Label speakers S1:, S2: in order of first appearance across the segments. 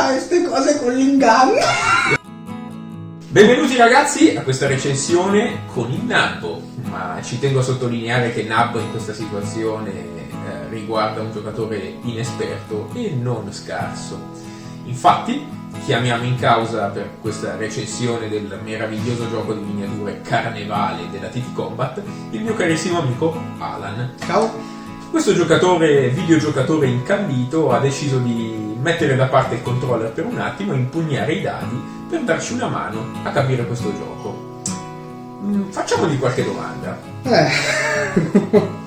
S1: fare queste cose con l'inganno.
S2: Benvenuti ragazzi a questa recensione con il Nabbo, ma ci tengo a sottolineare che Nabbo in questa situazione riguarda un giocatore inesperto e non scarso. Infatti chiamiamo in causa per questa recensione del meraviglioso gioco di miniature Carnevale della TT Combat il mio carissimo amico Alan.
S1: Ciao.
S2: Questo videogiocatore incallito ha deciso di mettere da parte il controller per un attimo e impugnare i dadi per darci una mano a capire questo gioco. Facciamogli qualche domanda.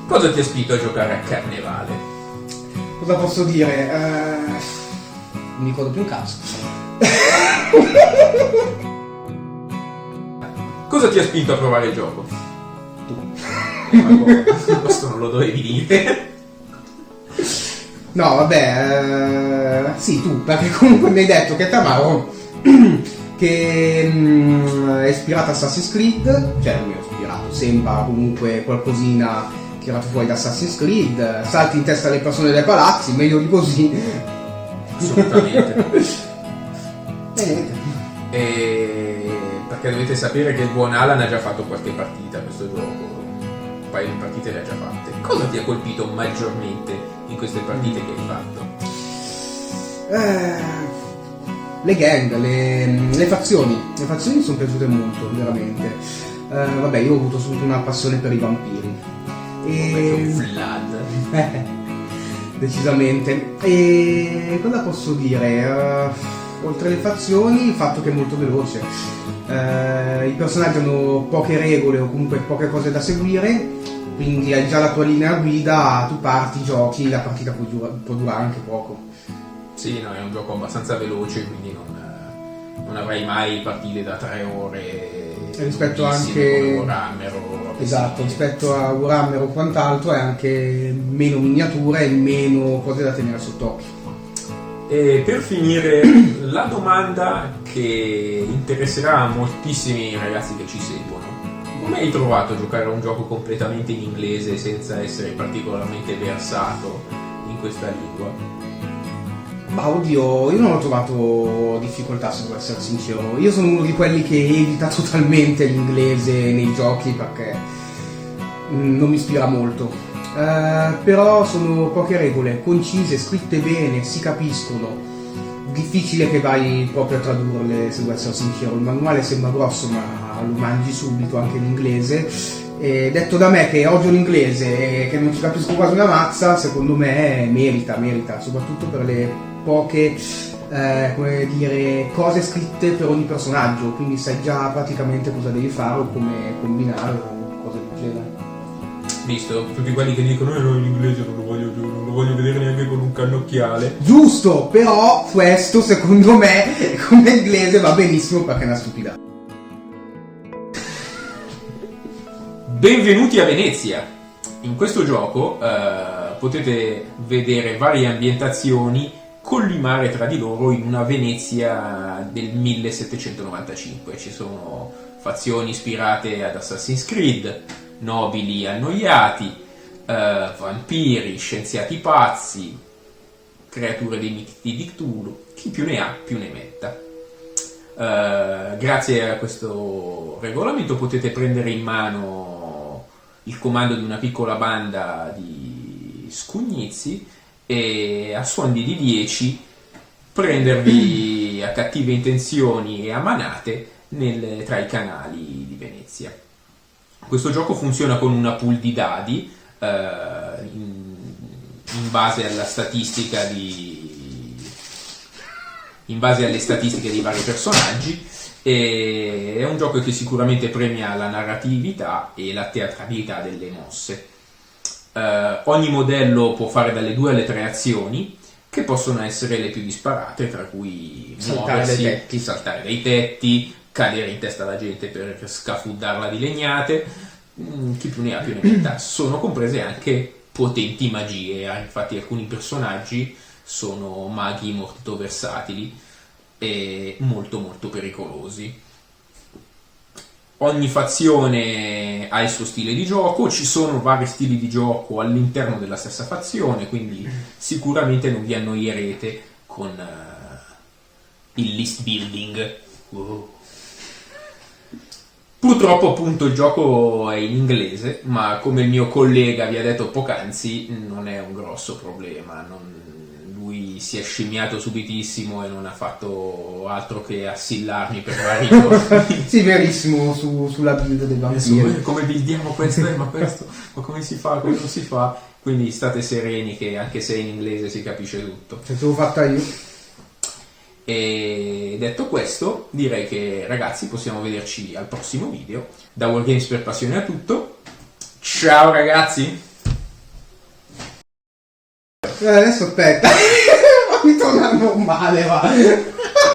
S2: Cosa ti ha spinto a giocare a Carnevale?
S1: Cosa posso dire? Non mi ricordo più un cazzo.
S2: Cosa ti ha spinto a provare il gioco? Questo non lo dovevi dire.
S1: No, vabbè, sì, tu, perché comunque mi hai detto che Tamaro che è ispirata a Assassin's Creed, cioè non mi ho ispirato, sembra comunque qualcosina tirato fuori da Assassin's Creed, salti in testa alle persone dai palazzi, meglio di così.
S2: Assolutamente. Perché dovete sapere che il buon Alan ha già fatto qualche partita a questo gioco. Un paio di partite le ha già fatte. Cosa ti ha colpito maggiormente in queste partite che hai fatto?
S1: Le gang, le fazioni. Le fazioni mi sono piaciute molto, veramente. Vabbè, io ho avuto subito una passione per i vampiri.
S2: Vlad.
S1: Decisamente. E cosa posso dire? Oltre alle fazioni, il fatto che è molto veloce. I personaggi hanno poche regole o comunque poche cose da seguire, quindi hai già la tua linea guida, tu parti, giochi, la partita può durare anche poco.
S2: Sì, no, è un gioco abbastanza veloce, quindi non avrai mai partite da 3 ore
S1: rispetto anche
S2: come Warhammer o
S1: esatto, rispetto a Warhammer o quant'altro è anche meno miniature e meno cose da tenere sott'occhio.
S2: E per finire, la domanda che interesserà moltissimi ragazzi che ci seguono: come hai trovato a giocare a un gioco completamente in inglese senza essere particolarmente versato in questa lingua?
S1: Ma oddio, io non ho trovato difficoltà, se devo essere sincero. Io sono uno di quelli che evita totalmente l'inglese nei giochi perché non mi ispira molto. Però sono poche regole, concise, scritte bene, si capiscono. Difficile che vai proprio a tradurle, se devo essere sincero. Il manuale sembra grosso, ma lo mangi subito anche in inglese. E detto da me che odio l'inglese e che non ci capisco quasi una mazza, secondo me merita, soprattutto per le poche come dire, cose scritte per ogni personaggio, quindi sai già praticamente cosa devi fare o come combinare o cose del genere.
S2: Visto, tutti quelli che dicono no, l'inglese non lo voglio vedere neanche con un cannocchiale.
S1: Giusto, però questo secondo me come inglese va benissimo perché è una stupidata.
S2: Benvenuti a Venezia. In questo gioco potete vedere varie ambientazioni collimare tra di loro in una Venezia del 1795. Ci sono fazioni ispirate ad Assassin's Creed, nobili annoiati, vampiri, scienziati pazzi, creature dei miti di Cthulhu. Chi più ne ha più ne metta. Grazie a questo regolamento potete prendere in mano il comando di una piccola banda di scugnizi e a suon di 10 prendervi a cattive intenzioni e a manate tra i canali di Venezia. Questo gioco funziona con una pool di dadi in base alla statistica in base alle statistiche dei vari personaggi, e è un gioco che sicuramente premia la narratività e la teatralità delle mosse. Ogni modello può fare dalle 2 alle 3 azioni, che possono essere le più disparate, tra cui muoversi, saltare dai tetti, cadere in testa alla gente per scafuddarla di legnate. Chi più ne ha più ne metta. Sono comprese anche potenti magie, infatti alcuni personaggi sono maghi molto versatili e molto molto pericolosi. Ogni fazione ha il suo stile di gioco, ci sono vari stili di gioco all'interno della stessa fazione, quindi sicuramente non vi annoierete con il list building. Wow. Purtroppo appunto il gioco è in inglese, ma come il mio collega vi ha detto poc'anzi non è un grosso problema, lui si è scimmiato subitissimo e non ha fatto altro che assillarmi per vari giorni.
S1: Sì, verissimo, sulla build dei vampiri.
S2: Come buildiamo questo? Ma come si fa? Come non si fa? Quindi state sereni che anche se in inglese si capisce tutto.
S1: Ce l'ho fatta io.
S2: E detto questo, direi che ragazzi possiamo vederci al prossimo video. Da Wargames per Passione è tutto. Ciao ragazzi!
S1: Adesso aspetta, fammi tornare normale, va.